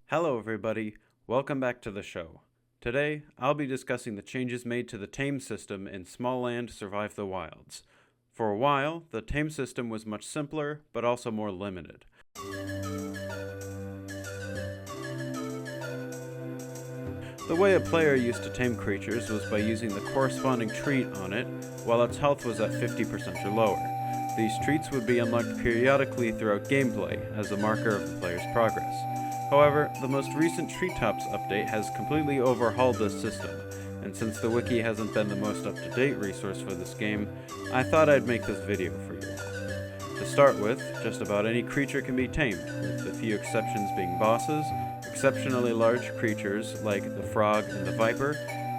Hello everybody, welcome back to the show. Today, I'll be discussing the changes made to the Tames system in Smalland Survive the Wilds. For a while, the Tames system was much simpler, but also more limited. The way a player used to tame creatures was by using the corresponding treat on it while its health was at 50% or lower. These treats would be unlocked periodically throughout gameplay as a marker of the player's progress. However, the most recent Treetops update has completely overhauled this system, and since the wiki hasn't been the most up-to-date resource for this game, I thought I'd make this video for you all. To start with, just about any creature can be tamed, with a few exceptions being bosses, exceptionally large creatures like the frog and the viper,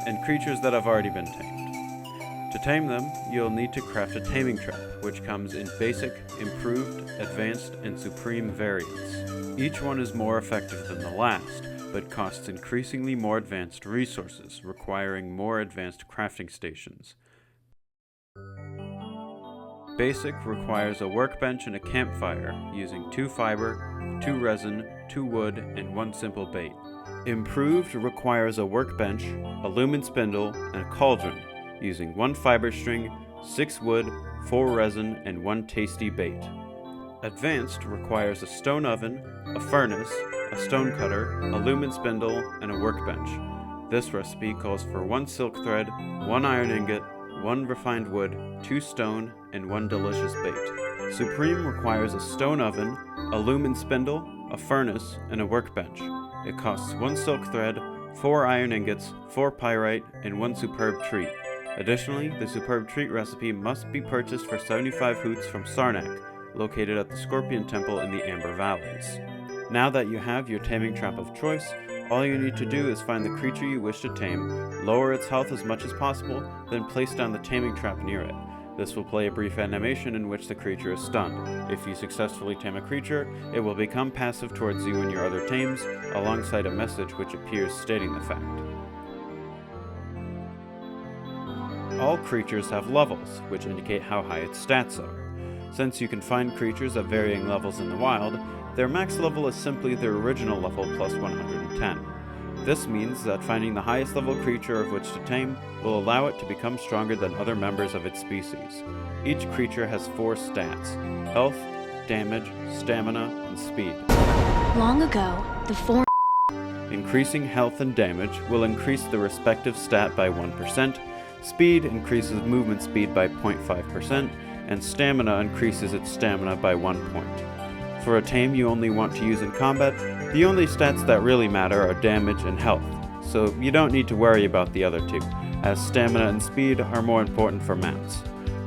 and creatures that have already been tamed. To tame them, you'll need to craft a taming trap, which comes in basic, improved, advanced, and supreme variants. Each one is more effective than the last, but costs increasingly more advanced resources, requiring more advanced crafting stations. Basic requires a workbench and a campfire, using 2 fiber, 2 resin, 2 wood, and 1 simple bait. Improved requires a workbench, a lumen spindle, and a cauldron, using 1 fiber string, 6 wood, 4 resin, and 1 tasty bait. Advanced requires a stone oven, a furnace, a stone cutter, a lumen spindle, and a workbench. This recipe calls for 1 silk thread, 1 iron ingot, 1 refined wood, 2 stone, and 1 delicious bait. Supreme requires a stone oven, a lumen spindle, a furnace, and a workbench. It costs 1 silk thread, 4 iron ingots, 4 pyrite, and 1 superb treat. Additionally, the superb treat recipe must be purchased for 75 hoots from Sarnak, located at the Scorpion Temple in the Amber Valleys. Now that you have your taming trap of choice, all you need to do is find the creature you wish to tame, lower its health as much as possible, then place down the taming trap near it. This will play a brief animation in which the creature is stunned. If you successfully tame a creature, it will become passive towards you and your other tames, alongside a message which appears stating the fact. All creatures have levels, which indicate how high its stats are. Since you can find creatures at varying levels in the wild, their max level is simply their original level plus 110. This means that finding the highest level creature of which to tame will allow it to become stronger than other members of its species. Each creature has 4 stats: health, damage, stamina, and speed. Long ago, the 4 Increasing health and damage will increase the respective stat by 1%, speed increases movement speed by 0.5%, and stamina increases its stamina by 1 point. For a tame you only want to use in combat, the only stats that really matter are damage and health, so you don't need to worry about the other two, as stamina and speed are more important for mounts.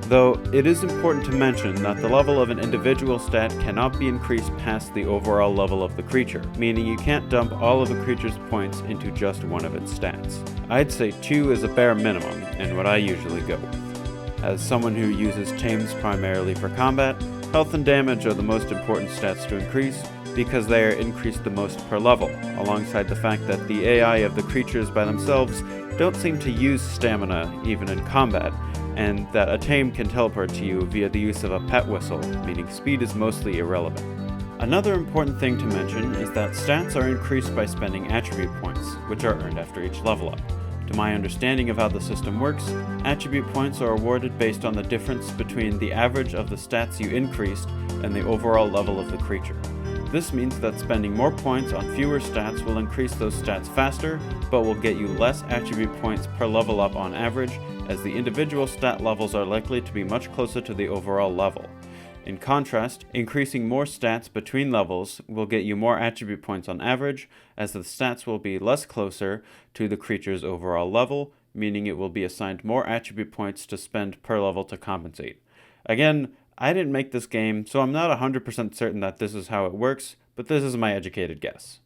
Though, it is important to mention that the level of an individual stat cannot be increased past the overall level of the creature, meaning you can't dump all of a creature's points into just one of its stats. I'd say 2 is a bare minimum, and what I usually go with. As someone who uses tames primarily for combat, health and damage are the most important stats to increase because they are increased the most per level, alongside the fact that the AI of the creatures by themselves don't seem to use stamina even in combat, and that a tame can teleport to you via the use of a pet whistle, meaning speed is mostly irrelevant. Another important thing to mention is that stats are increased by spending attribute points, which are earned after each level up. To my understanding of how the system works, attribute points are awarded based on the difference between the average of the stats you increased and the overall level of the creature. This means that spending more points on fewer stats will increase those stats faster, but will get you less attribute points per level up on average, as the individual stat levels are likely to be much closer to the overall level. In contrast, increasing more stats between levels will get you more attribute points on average, as the stats will be less closer to the creature's overall level, meaning it will be assigned more attribute points to spend per level to compensate. Again, I didn't make this game, so I'm not 100% certain that this is how it works, but this is my educated guess.